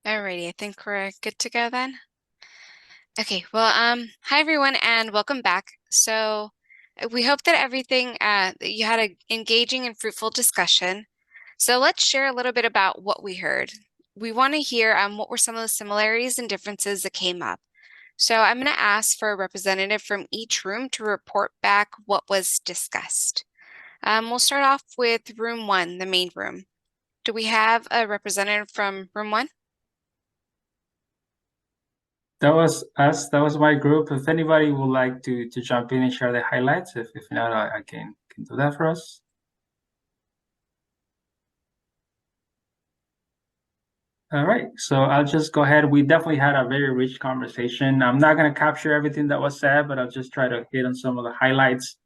Alrighty, I think we're good to go then. Okay, well, hi everyone and welcome back. We hope that that you had an engaging and fruitful discussion. So let's share a little bit about what we heard. We want to hear what were some of the similarities and differences that came up. So I'm going to ask for a representative from each room to report back what was discussed. We'll start off with room one, the main room. Do we have a representative from room one? That was us. That was my group. If anybody would like to jump in and share the highlights, if not, I can do that for us. All right. So I'll just go ahead. We definitely had a very rich conversation. I'm not going to capture everything that was said, but I'll just try to hit on some of the highlights.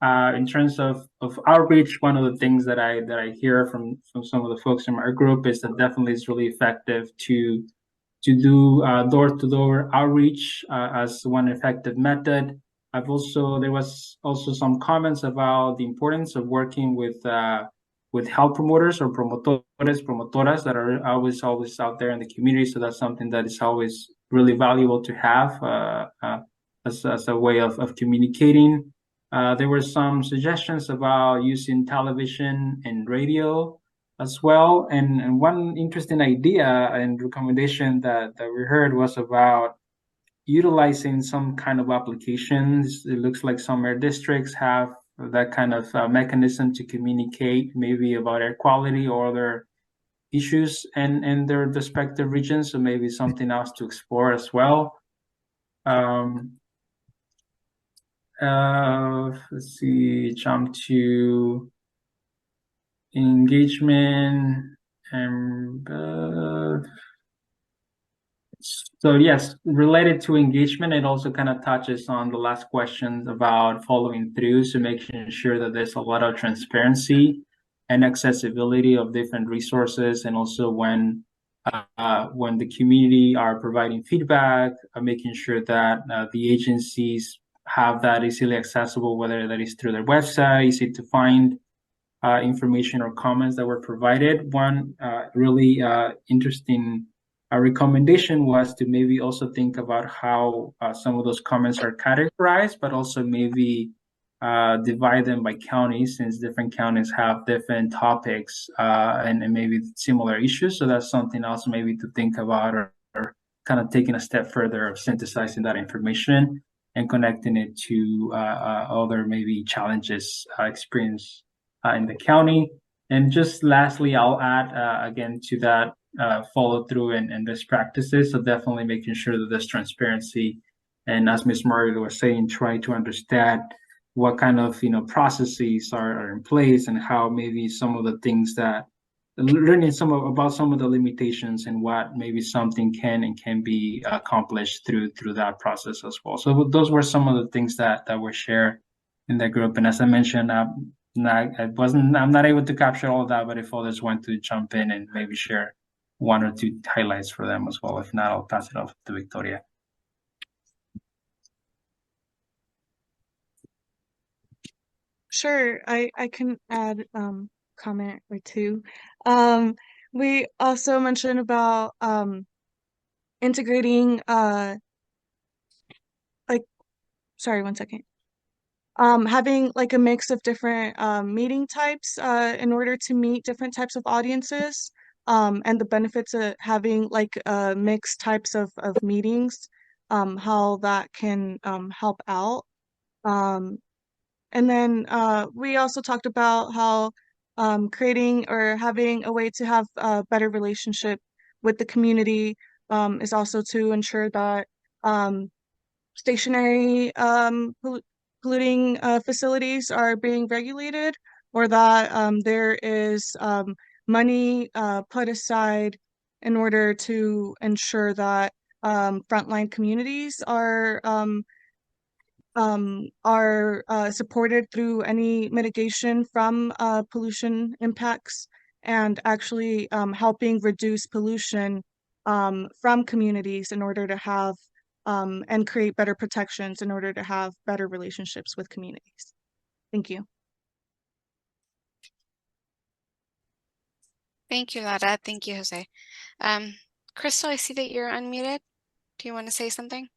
In terms of outreach, one of the things that I hear from some of the folks in my group is that definitely it's really effective to do door-to-door outreach as one effective method. There was also some comments about the importance of working with health promoters or promotoras that are always out there in the community. So that's something that is always really valuable to have as a way of communicating. There were some suggestions about using television and radio as well. And one interesting idea and recommendation that we heard was about utilizing some kind of applications. It looks like some air districts have that kind of mechanism to communicate maybe about air quality or other issues in their respective regions. So maybe something else to explore as well. Um, let's see, jump to engagement and so yes, related to engagement, it also kind of touches on the last question about following through, so making sure that there's a lot of transparency and accessibility of different resources, and also when the community are providing feedback, making sure that the agencies have that easily accessible, whether that is through their website, easy to find information or comments that were provided. One really interesting recommendation was to maybe also think about how some of those comments are categorized, but also maybe divide them by counties, since different counties have different topics and maybe similar issues. So that's something else maybe to think about, or kind of taking a step further of synthesizing that information and connecting it to other maybe challenges experienced in the county. And just lastly, I'll add again to that follow through and best practices. So definitely making sure that there's transparency. And as Ms. Margaret was saying, try to understand what kind of processes are in place, and how maybe some of the things that learning about some of the limitations and what maybe something can be accomplished through that process as well. So those were some of the things that were shared in that group. And as I mentioned, I'm not able to capture all of that, but if others want to jump in and maybe share one or two highlights for them as well. If not, I'll pass it off to Victoria. Sure, I can add comment or two. Um, we also mentioned about integrating like sorry, one second. Having like a mix of different meeting types in order to meet different types of audiences, and the benefits of having like mixed types of meetings, how that can help out. Um, And then we also talked about how creating or having a way to have a better relationship with the community is also to ensure that um, stationary polluting facilities are being regulated, or that there is money put aside in order to ensure that frontline communities are supported through any mitigation from pollution impacts, and actually helping reduce pollution from communities in order to have and create better protections in order to have better relationships with communities. Thank you. Thank you, Lara. Thank you, Jose. Crystal, I see that you're unmuted. Do you want to say something?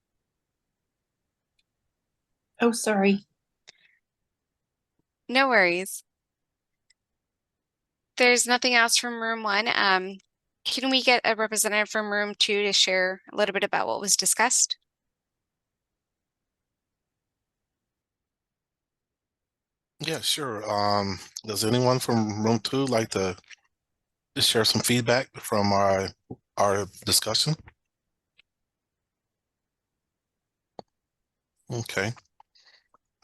Oh, sorry. No worries. There's nothing else from room 1. Can we get a representative from room 2 to share a little bit about what was discussed? Yeah, sure. Does anyone from room 2 like to just share some feedback from our discussion? Okay.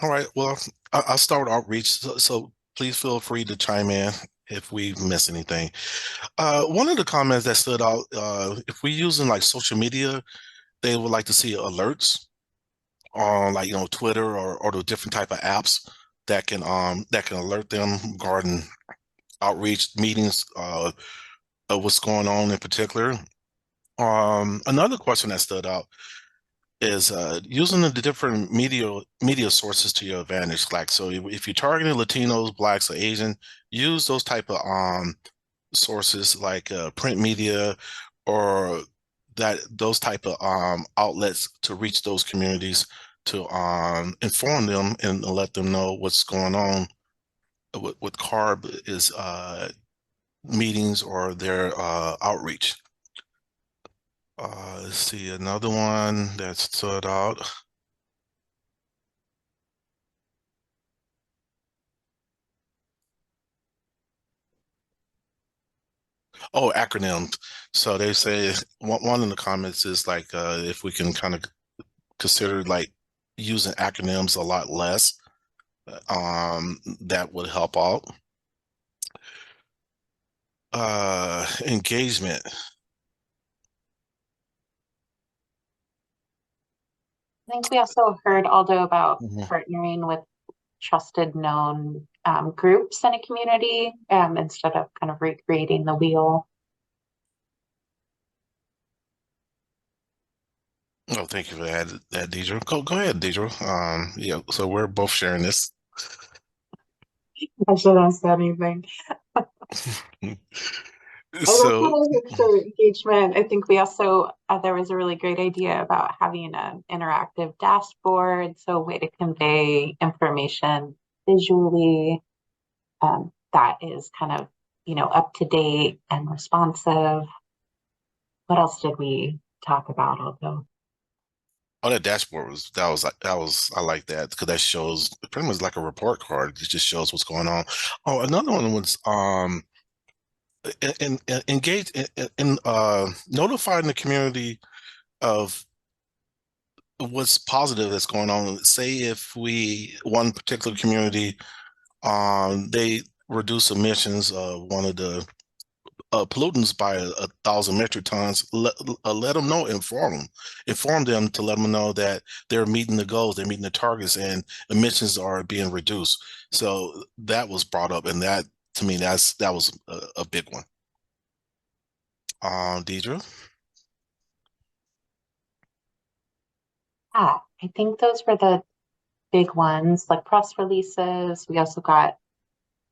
All right. Well, I'll start with outreach. So please feel free to chime in if we miss anything. One of the comments that stood out, if we're using like social media, they would like to see alerts on like, Twitter or the different type of apps that can alert them regarding outreach meetings, of what's going on in particular. Another question that stood out is using the different media sources to your advantage. Like, so if you're targeting Latinos, Blacks, or Asian, use those type of sources like print media or those type of outlets to reach those communities to inform them and let them know what's going on with CARB is meetings or their outreach. Let's see, another one that stood out. Oh, acronyms. So they say one of the comments is like if we can kind of consider like using acronyms a lot less, that would help out. Engagement. I think we also heard, Aldo, about Mhm. partnering with trusted, known groups in a community instead of kind of recreating the wheel. Oh, thank you for that, Deidre. Go ahead, Deidre. Yeah, so we're both sharing this. I shouldn't have said anything. I like So, how I heard for engagement. I think we also, there was a really great idea about having an interactive dashboard, so a way to convey information visually that is kind of, up to date and responsive. What else did we talk about, Aldo? oh, that dashboard I like that because that shows pretty much like a report card. It just shows what's going on. Oh, another one was engage in notifying the community of what's positive that's going on. Say if one particular community, they reduce emissions of one of the pollutants by 1,000 metric tons, let them know, inform them to let them know that they're meeting the goals, they're meeting the targets, and emissions are being reduced. So that was brought up, and that to me, that was a big one. Deidre? Yeah, I think those were the big ones, like press releases. We also got,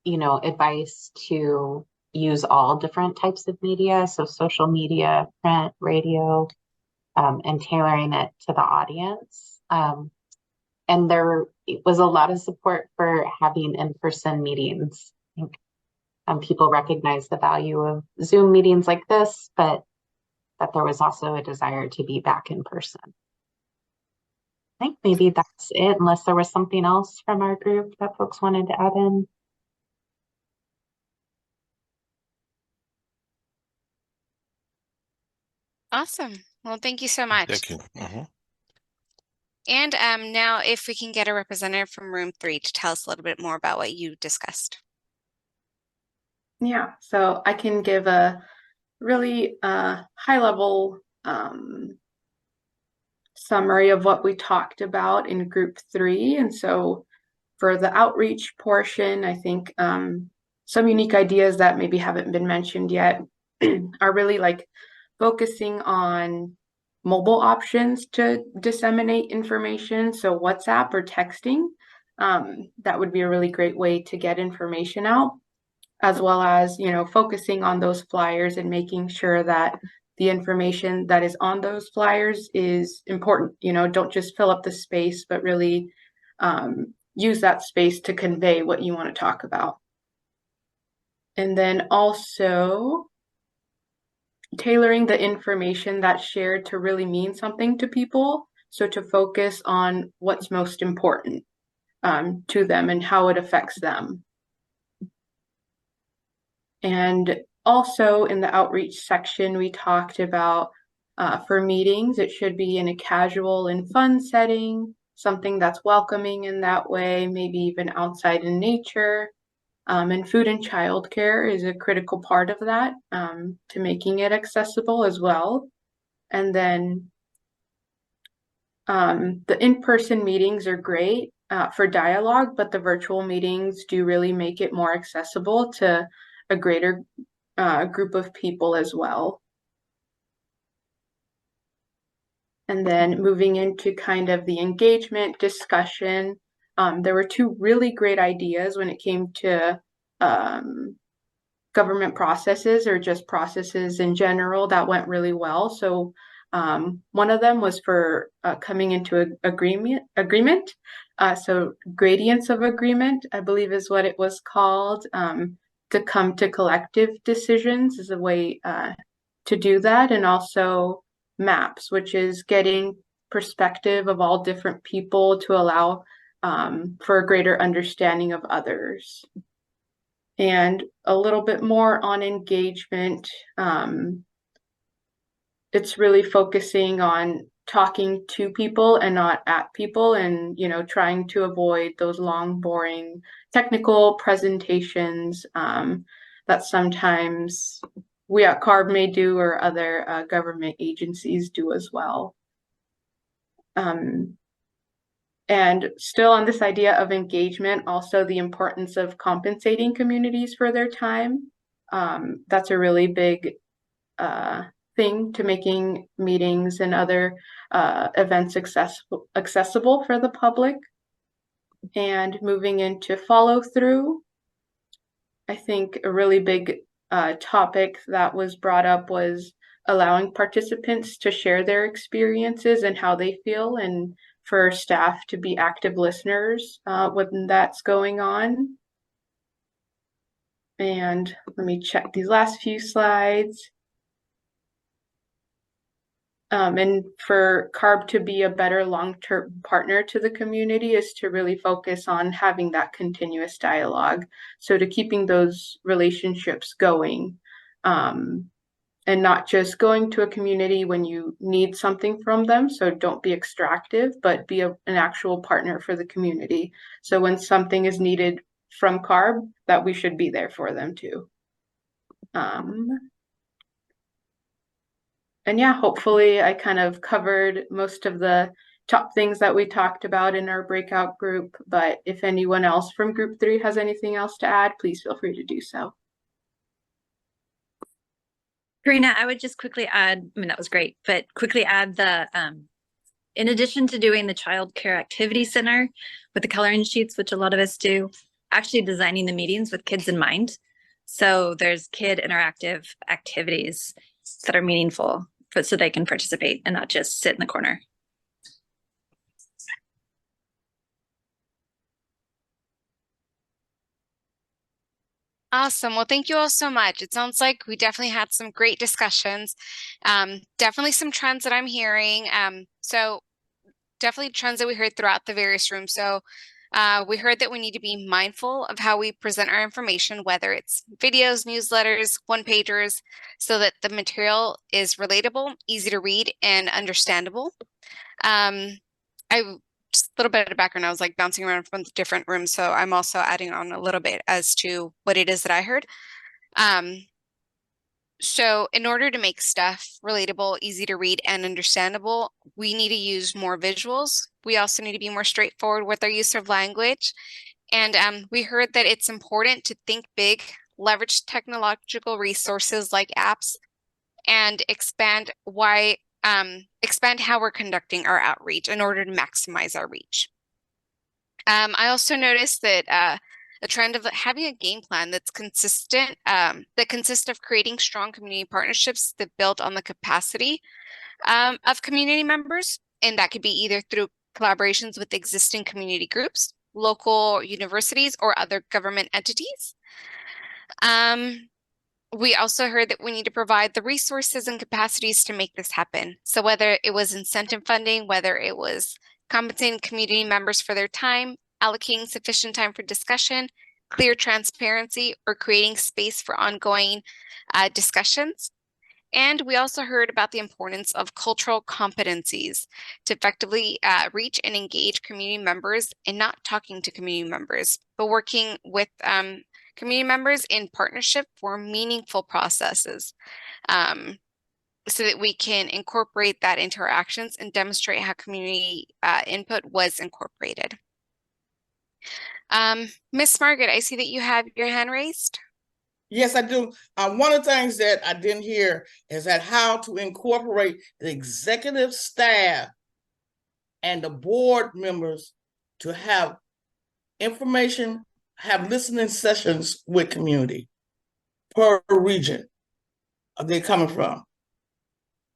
advice to use all different types of media, so social media, print, radio, and tailoring it to the audience. And there was a lot of support for having in-person meetings. I think people recognize the value of Zoom meetings like this, but that there was also a desire to be back in person. I think maybe that's it, unless there was something else from our group that folks wanted to add in. Awesome. Well, thank you so much. Thank you. And now if we can get a representative from room 3 to tell us a little bit more about what you discussed. Yeah, so I can give a really high level summary of what we talked about in group 3. And so for the outreach portion, I think some unique ideas that maybe haven't been mentioned yet are really like focusing on mobile options to disseminate information. So WhatsApp or texting, that would be a really great way to get information out, as well as, focusing on those flyers and making sure that the information that is on those flyers is important. You know, don't just fill up the space, but really use that space to convey what you want to talk about. And then also tailoring the information that's shared to really mean something to people. So to focus on what's most important to them and how it affects them. And also in the outreach section, we talked about for meetings, it should be in a casual and fun setting, something that's welcoming in that way, maybe even outside in nature. And food and childcare is a critical part of that, to making it accessible as well. And then the in-person meetings are great for dialogue, but the virtual meetings do really make it more accessible to a greater group of people as well. And then moving into kind of the engagement discussion, there were two really great ideas when it came to government processes or just processes in general that went really well. So one of them was for coming into an agreement. So gradients of agreement, I believe is what it was called. To come to collective decisions is a way to do that. And also maps, which is getting perspective of all different people to allow for a greater understanding of others. And a little bit more on engagement. It's really focusing on talking to people and not at people, and, you know, trying to avoid those long, boring technical presentations that sometimes we at CARB may do, or other government agencies do as well. And still on this idea of engagement, also the importance of compensating communities for their time. That's a really big thing to making meetings and other events accessible for the public. And moving into follow through, I think a really big topic that was brought up was allowing participants to share their experiences and how they feel, and for staff to be active listeners when that's going on. And let me check these last few slides. And for CARB to be a better long-term partner to the community is to really focus on having that continuous dialogue. So to keeping those relationships going, and not just going to a community when you need something from them. So don't be extractive, but be an actual partner for the community. So when something is needed from CARB, that we should be there for them too. And yeah, hopefully I kind of covered most of the top things that we talked about in our breakout group. But if anyone else from group 3 has anything else to add, please feel free to do so. Karina, I would just quickly add, I mean, that was great, but quickly add the, in addition to doing the child care activity center with the coloring sheets, which a lot of us do, actually designing the meetings with kids in mind. So there's kid interactive activities that are meaningful so they can participate and not just sit in the corner. Awesome. Well, thank you all so much. It sounds like we definitely had some great discussions. Definitely some trends that I'm hearing. So definitely trends that we heard throughout the various rooms. So we heard that we need to be mindful of how we present our information, whether it's videos, newsletters, one-pagers, so that the material is relatable, easy to read, and understandable. Just a little bit of background, I was like bouncing around from the different rooms, so I'm also adding on a little bit as to what it is that I heard. So in order to make stuff relatable, easy to read, and understandable, we need to use more visuals. We also need to be more straightforward with our use of language. And we heard that it's important to think big, leverage technological resources like apps, and expand how we're conducting our outreach in order to maximize our reach. I also noticed that a trend of having a game plan that's consistent, that consists of creating strong community partnerships that build on the capacity of community members. And that could be either through collaborations with existing community groups, local universities, or other government entities. We also heard that we need to provide the resources and capacities to make this happen. So whether it was incentive funding, whether it was compensating community members for their time, allocating sufficient time for discussion, clear transparency, or creating space for ongoing discussions. And we also heard about the importance of cultural competencies to effectively reach and engage community members, and not talking to community members, but working with community members in partnership for meaningful processes, so that we can incorporate that into our actions and demonstrate how community input was incorporated. Miss Margaret, I see that you have your hand raised. Yes, I do. One of the things that I didn't hear is that how to incorporate the executive staff and the board members to have information, have listening sessions with community per region they're coming from.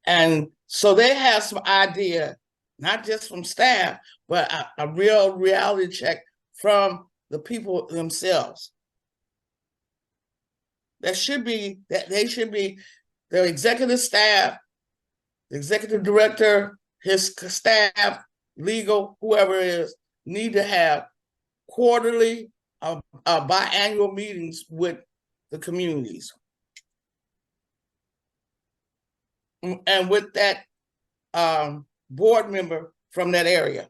And so they have some idea, not just from staff, but a real reality check from the people themselves. They should be the executive staff, the executive director, his staff, legal, whoever it is, need to have quarterly, biannual meetings with the communities. And with that board member from that area.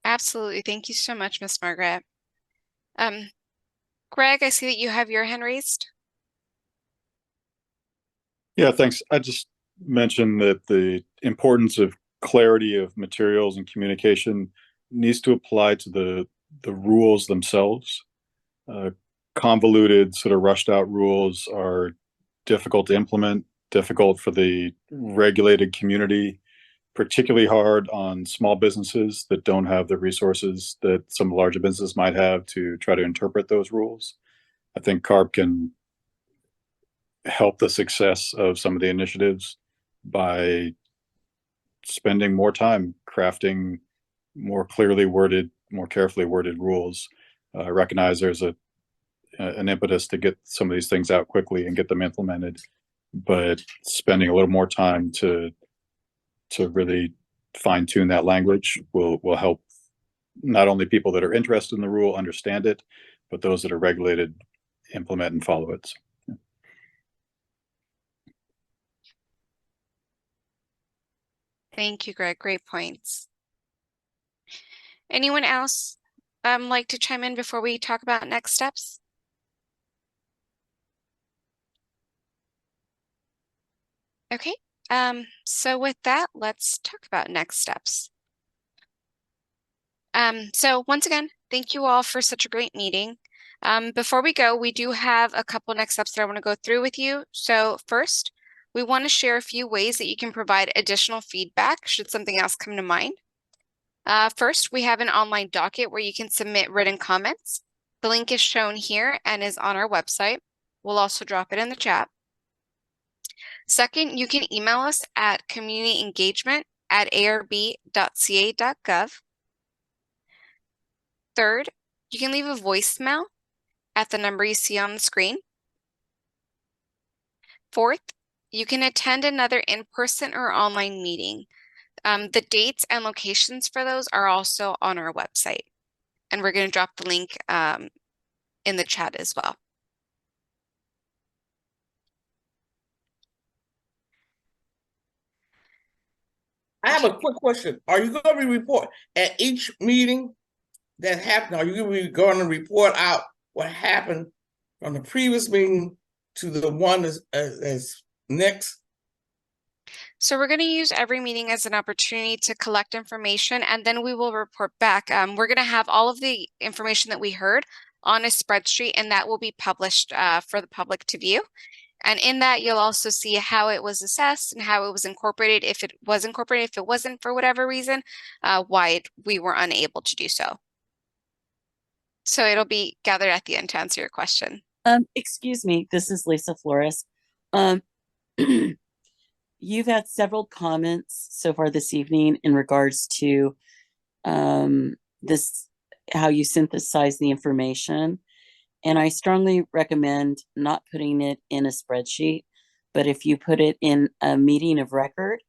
Absolutely. Thank you so much, Miss Margaret. Greg, I see that you have your hand raised. Yeah, thanks. I just mentioned that the importance of clarity of materials and communication needs to apply to the rules themselves. Convoluted, sort of rushed out rules are difficult to implement, difficult for the regulated community, particularly hard on small businesses that don't have the resources that some larger businesses might have to try to interpret those rules. I think CARB can help the success of some of the initiatives by spending more time crafting more clearly worded, more carefully worded rules. I recognize there's an impetus to get some of these things out quickly and get them implemented, but spending a little more time to really fine tune that language will help not only people that are interested in the rule understand it, but those that are regulated implement and follow it. Thank you, Greg. Great points. Anyone else like to chime in before we talk about next steps? Okay. So with that, let's talk about next steps. So once again, thank you all for such a great meeting. Before we go, we do have a couple next steps that I want to go through with you. So first, we want to share a few ways that you can provide additional feedback should something else come to mind. First, we have an online docket where you can submit written comments. The link is shown here and is on our website. We'll also drop it in the chat. Second, you can email us at communityengagement@arb.ca.gov. Third, you can leave a voicemail at the number you see on the screen. Fourth, you can attend another in-person or online meeting. The dates and locations for those are also on our website, and we're going to drop the link in the chat as well. I have a quick question. Are you going to be report at each meeting that happened? Are you going to report out what happened from the previous meeting to the one as next? So we're going to use every meeting as an opportunity to collect information, and then we will report back. We're going to have all of the information that we heard on a spreadsheet, and that will be published for the public to view. And in that, you'll also see how it was assessed and how it was incorporated, if it was incorporated, if it wasn't for whatever reason, why we were unable to do so. So it'll be gathered at the end to answer your question. Excuse me, this is Lisa Flores. You've had several comments so far this evening in regards to this, how you synthesize the information. And I strongly recommend not putting it in a spreadsheet, but if you put it in a meeting of record,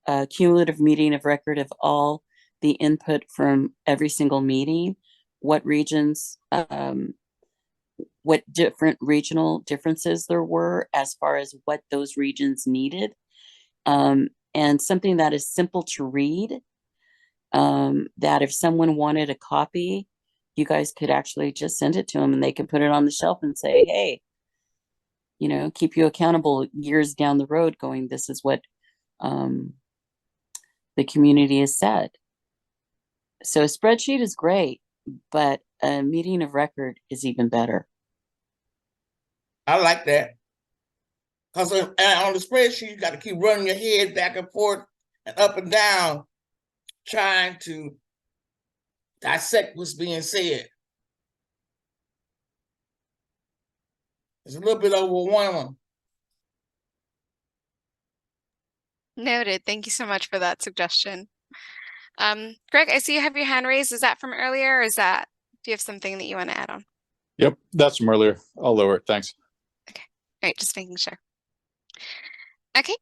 a cumulative meeting of record of all the input from every single meeting, what regions, what different regional differences there were as far as what those regions needed. And something that is simple to read, that if someone wanted a copy, you guys could actually just send it to them and they can put it on the shelf and say, hey, you know, keep you accountable years down the road going, this is what the community has said. So a spreadsheet is great, but a meeting of record is even better. I like that. Because on the spreadsheet, you got to keep running your head back and forth and up and down, trying to dissect what's being said. It's a little bit overwhelming. Noted. Thank you so much for that suggestion. Greg, I see you have your hand raised. Is that from earlier, or do you have something that you want to add on? Yep, that's from earlier. I'll lower it. Thanks. Okay. All right, just making sure. Okay.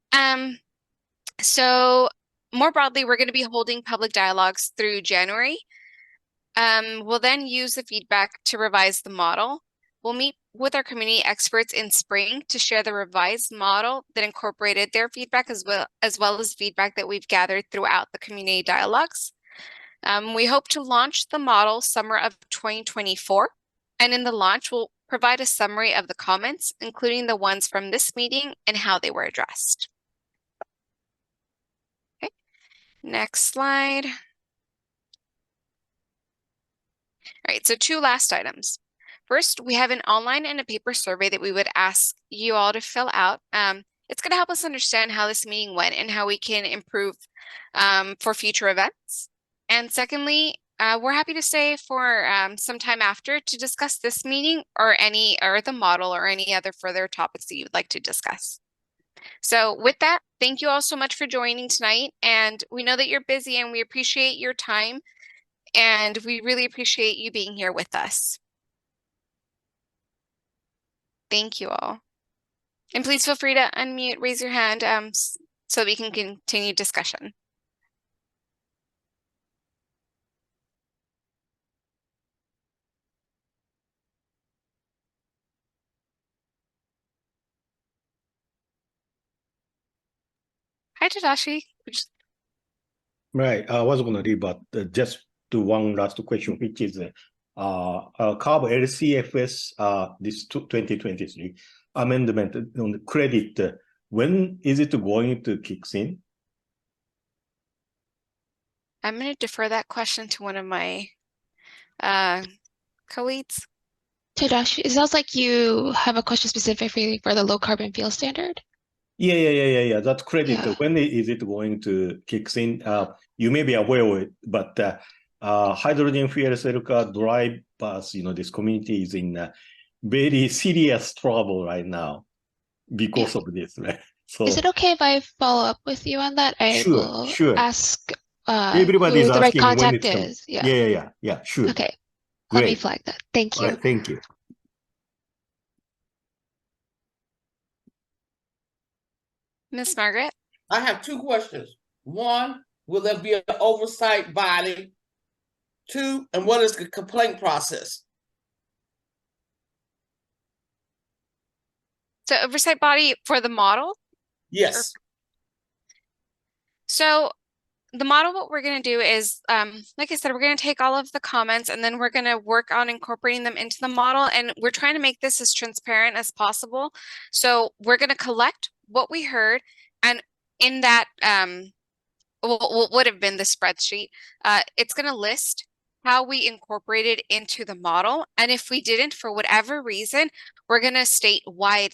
So more broadly, we're going to be holding public dialogues through January. We'll then use the feedback to revise the model. We'll meet with our community experts in spring to share the revised model that incorporated their feedback as well as feedback that we've gathered throughout the community dialogues. We hope to launch the model summer of 2024, and in the launch, we'll provide a summary of the comments, including the ones from this meeting and how they were addressed. Okay, next slide. All right, so 2 last items. First, we have an online and a paper survey that we would ask you all to fill out. It's going to help us understand how this meeting went and how we can improve for future events. And secondly, we're happy to stay for some time after to discuss this meeting or the model or any other further topics that you would like to discuss. So with that, thank you all so much for joining tonight. And we know that you're busy and we appreciate your time. And we really appreciate you being here with us. Thank you all. And please feel free to unmute, raise your hand so we can continue discussion. Hi, Tadashi. Right. I was going to leave, but just to one last question, which is CARB LCFS, this 2023 amendment on the credit. When is it going to kick in? I'm going to defer that question to one of my co-leads. Tadashi, it sounds like you have a question specifically for the low carbon fuel standard. Yeah. That credit, yeah. When is it going to kick in? You may be aware of it, but hydrogen fuel cell car drivers, this community is in very serious trouble right now because of this, right? So, is it okay if I follow up with you on that? I will ask everybody's who the right asking contact is. Yeah, sure. Okay. Great. Let me flag that. Thank you. All right, thank you. Miss Margaret? I have 2 questions. 1, will there be an oversight body? 2, and what is the complaint process? So oversight body for the model? Yes. So the model, what we're going to do is, like I said, we're going to take all of the comments and then we're going to work on incorporating them into the model. And we're trying to make this as transparent as possible. So we're going to collect what we heard, and in that what would have been the spreadsheet, it's going to list how we incorporated into the model. And if we didn't, for whatever reason, we're going to state why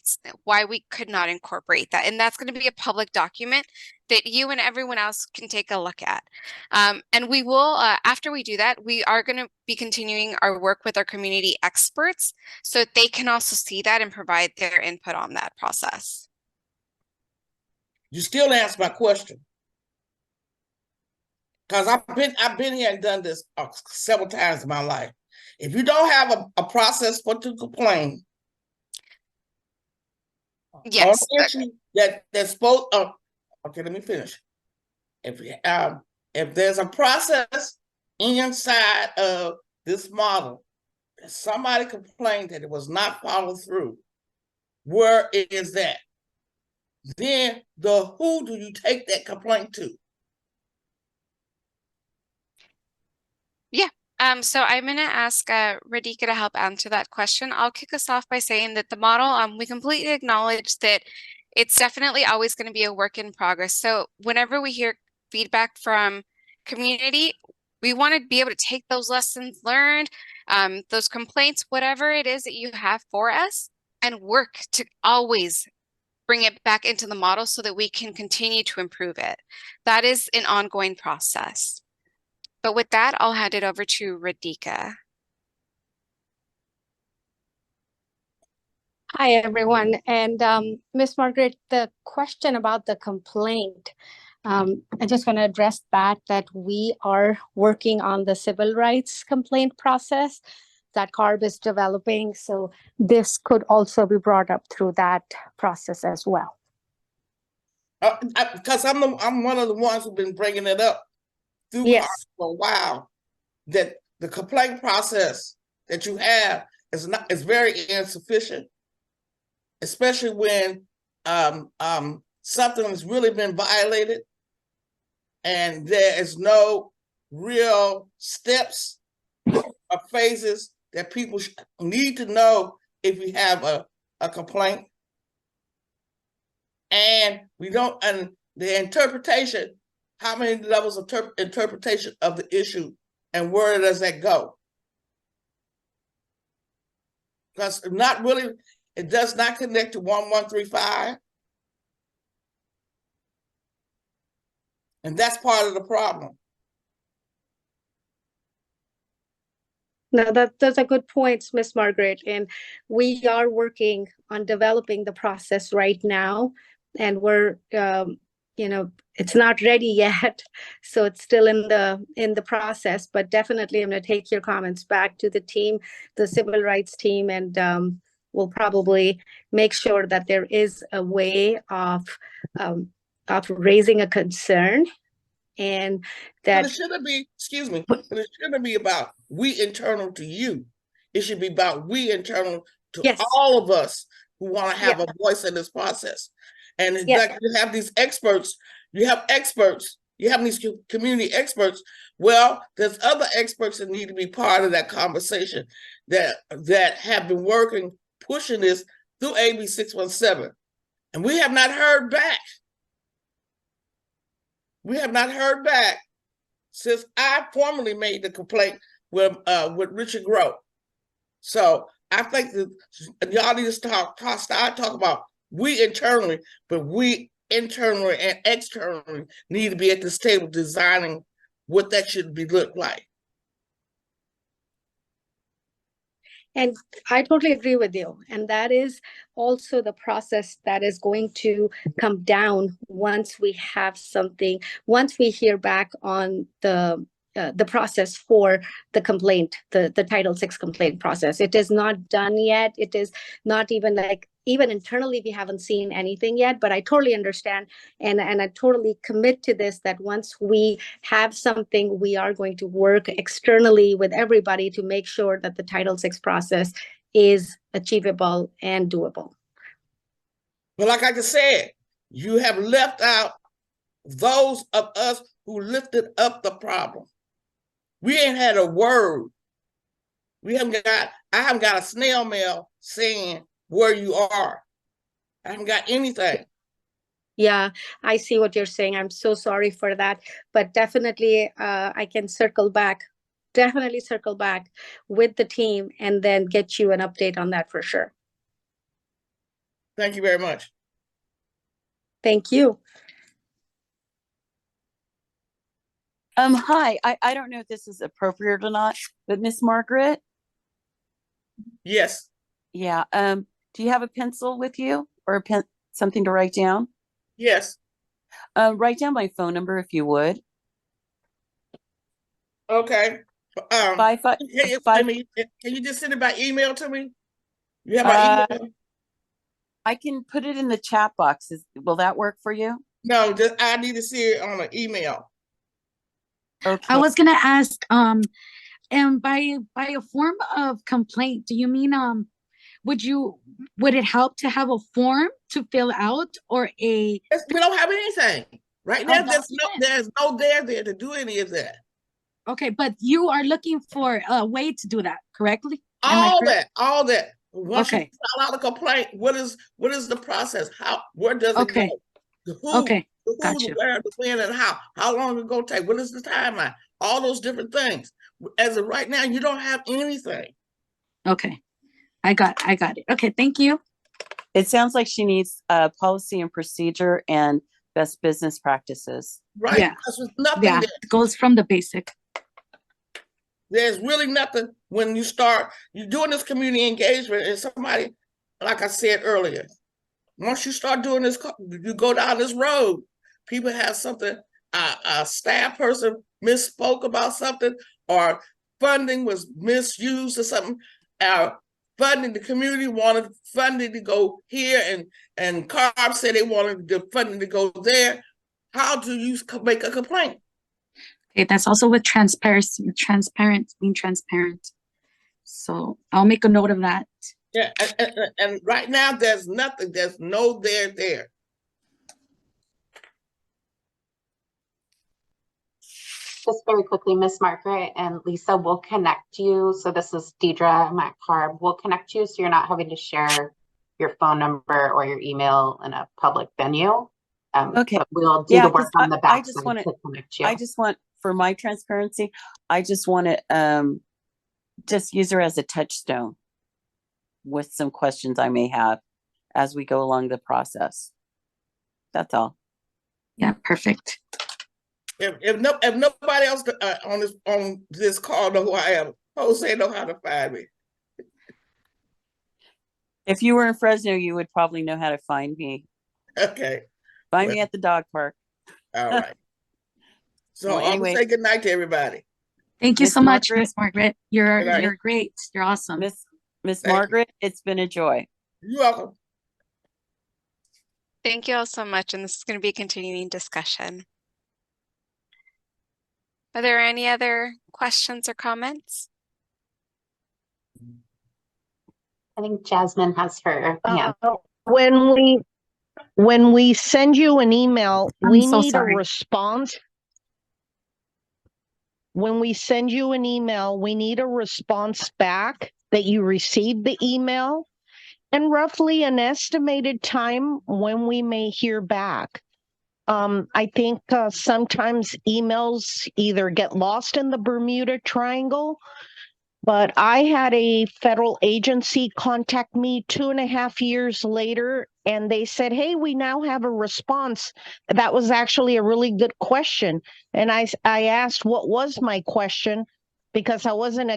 we could not incorporate that. And that's going to be a public document that you and everyone else can take a look at. And we will, after we do that, we are going to be continuing our work with our community experts so that they can also see that and provide their input on that process. You still answer my question. Because I've been here and done this several times in my life. If you don't have a process for to complain, yes, on an issue that's supposed. Okay, let me finish. If there's a process inside of this model that somebody complained that it was not followed through, where is that? Then who do you take that complaint to? Yeah. So I'm going to ask Radhika to help answer that question. I'll kick us off by saying that the model, we completely acknowledge that it's definitely always going to be a work in progress. So whenever we hear feedback from community, we want to be able to take those lessons learned, those complaints, whatever it is that you have for us, and work to always bring it back into the model so that we can continue to improve it. That is an ongoing process. But with that, I'll hand it over to Radhika. Hi, everyone. And Ms. Margaret, the question about the complaint, I just want to address that we are working on the civil rights complaint process that CARB is developing. So this could also be brought up through that process as well. Because I'm one of the ones who've been bringing it up through CARB for a while, that the complaint process that you have is very insufficient, especially when something has really been violated and there is no real steps or phases that people need to know if you have a complaint. And we don't, and the interpretation, how many levels of interpretation of the issue and where does that go? Because not really, it does not connect to 1135. And that's part of the problem. No, that's a good point, Ms. Margaret. And we are working on developing the process right now. And we're, it's not ready yet. So it's still in the process, but definitely I'm going to take your comments back to the team, the civil rights team, and we'll probably make sure that there is a way of raising a concern. And that but it shouldn't be, excuse me, but it shouldn't be about we internal to you. It should be about we internal to all of us who want to have a voice in this process. And it's like you have these experts, you have these community experts. Well, there's other experts that need to be part of that conversation that have been working, pushing this through AB 617. And we have not heard back. We have not heard back since I formally made the complaint with Richard Grow. So I think that y'all need to start talk about we internally, but we internally and externally need to be at this table designing what that should be look like. And I totally agree with you. And that is also the process that is going to come down once we have something, once we hear back on the process for the complaint, the Title VI complaint process. It is not done yet. It is not even even internally, we haven't seen anything yet, but I totally understand. And I totally commit to this, that once we have something, we are going to work externally with everybody to make sure that the Title VI process is achievable and doable. But like I just said, you have left out those of us who lifted up the problem. We ain't had a word. I haven't got a snail mail saying where you are. I haven't got anything. Yeah, I see what you're saying. I'm so sorry for that, but definitely I can circle back definitely circle back with the team and then get you an update on that for sure. Thank you very much. Thank you. Hi, I don't know if this is appropriate or not, but Miss Margaret, Yes, yeah, do you have a pencil with you or a pen, something to write down? yes. Write down my phone number if you would. Okay. Five, five, Can you, five, can you just send it by email to me? You have my email? I can put it in the chat box. Will that work for you? No, just I need to see it on an email. Okay. I was gonna ask, and by a form of complaint, do you mean would it help to have a form to fill out or a? We don't have anything right now. that's There's no there to do any of that. Okay, but you are looking for a way to do that, correctly? Am I correct? All that. Once Okay. you file out a complaint, what is the process? Where does it go? Who? Okay. Who, Gotcha. where, when, and how? How long it gonna take? What is the timeline? All those different things. As of right now, you don't have anything. Okay. I got it. Okay, thank you. It sounds like she needs policy and procedure and best business practices. Right. Yeah. There's nothing Yeah, there. it goes from the basic. There's really nothing when you're doing this community engagement and somebody, like I said earlier, once you start doing this, you go down this road, people have something, a staff person misspoke about something, or funding was misused or something, funding, the community wanted funding to go here and CARB said they wanted the funding to go there. How do you make a complaint? Okay, that's also with transparency, being transparent. So I'll make a note of that. Yeah, and right now there's nothing. There's no there. Just very quickly, Miss Margaret and Lisa will connect you. So this is Deidre McCarb. We'll connect you so you're not having to share your phone number or your email in a public venue. Okay. We'll do the work on the back I just side want to connect you. I just want, for my transparency, I just want to just use her as a touchstone with some questions I may have as we go along the process. That's all. Yeah, perfect. If nobody else on this call know who I am, Jose know how to find me. If you were in Fresno, you would probably know how to find me. Okay. Find me at the dog park. All right. So Well, anyway, say good night to everybody. Thank you Miss so much, Margaret. Miss Margaret. You're night. great. You're awesome. Miss Thank Margaret, it's been a joy. You're welcome. Thank you all so much, and this is going to be a continuing discussion. Are there any other questions or comments? I think Jasmine has her hand. When we send you an email, we so need sorry. a response. When we send you an email, we need a response back that you received the email and roughly an estimated time when we may hear back. I think sometimes emails either get lost in the Bermuda Triangle, but I had a federal agency contact me 2.5 years later, and they said, hey, we now have a response. That was actually a really good question. And I asked, what was my question? Because I wasn't,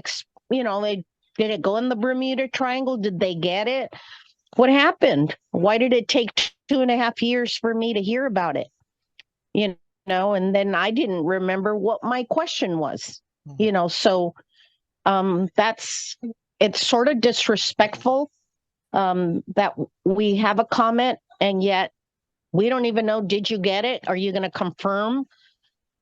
did it go in the Bermuda Triangle? Did they get it? What happened? Why did it take 2.5 years for me to hear about it? And then I didn't remember what my question was, so it's sort of disrespectful that we have a comment and yet we don't even know, did you get it? Are you going to confirm?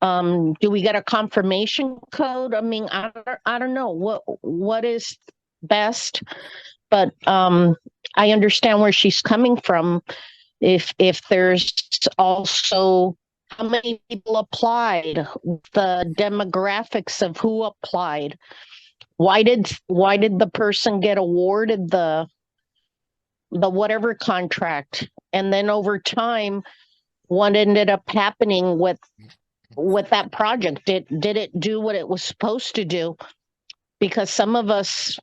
Do we get a confirmation code? I mean, I don't know what is best, but I understand where she's coming from. If there's also how many people applied, the demographics of who applied. Why did the person get awarded the whatever contract? And then over time, what ended up happening with with that project? Did it do what it was supposed to do? Because some of us,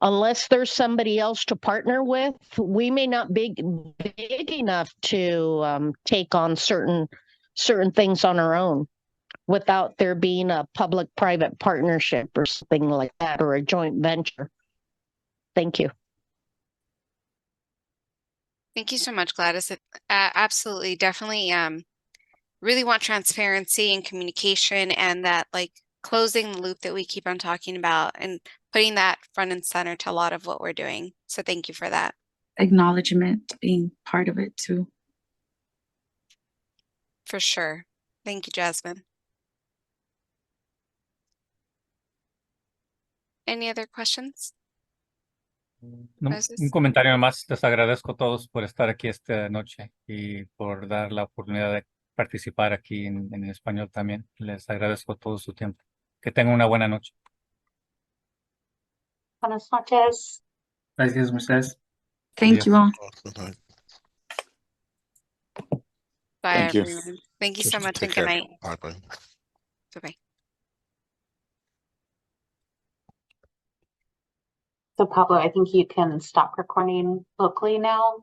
unless there's somebody else to partner with, we may not be big enough to take on certain things on our own without there being a public-private partnership or something like that, or a joint venture. Thank you. Thank you so much, Gladys. Absolutely, definitely really want transparency and communication, and that like closing the loop that we keep on talking about and putting that front and center to a lot of what we're doing. So thank you for that. Acknowledgement being part of it too. For sure. Thank you, Jasmine. Any other questions? No, Moses? un comentario más. Les agradezco a todos por estar aquí esta noche y por dar la oportunidad de participar aquí en español también. Les agradezco todo su tiempo. Que tengan una buena noche. Buenas noches. Gracias, Moisés. Thank you all. Bye, Thank you. everyone. Thank you so Just much take and good care. night. Bye-bye. Bye-bye. So Pablo, I think you can stop recording locally now.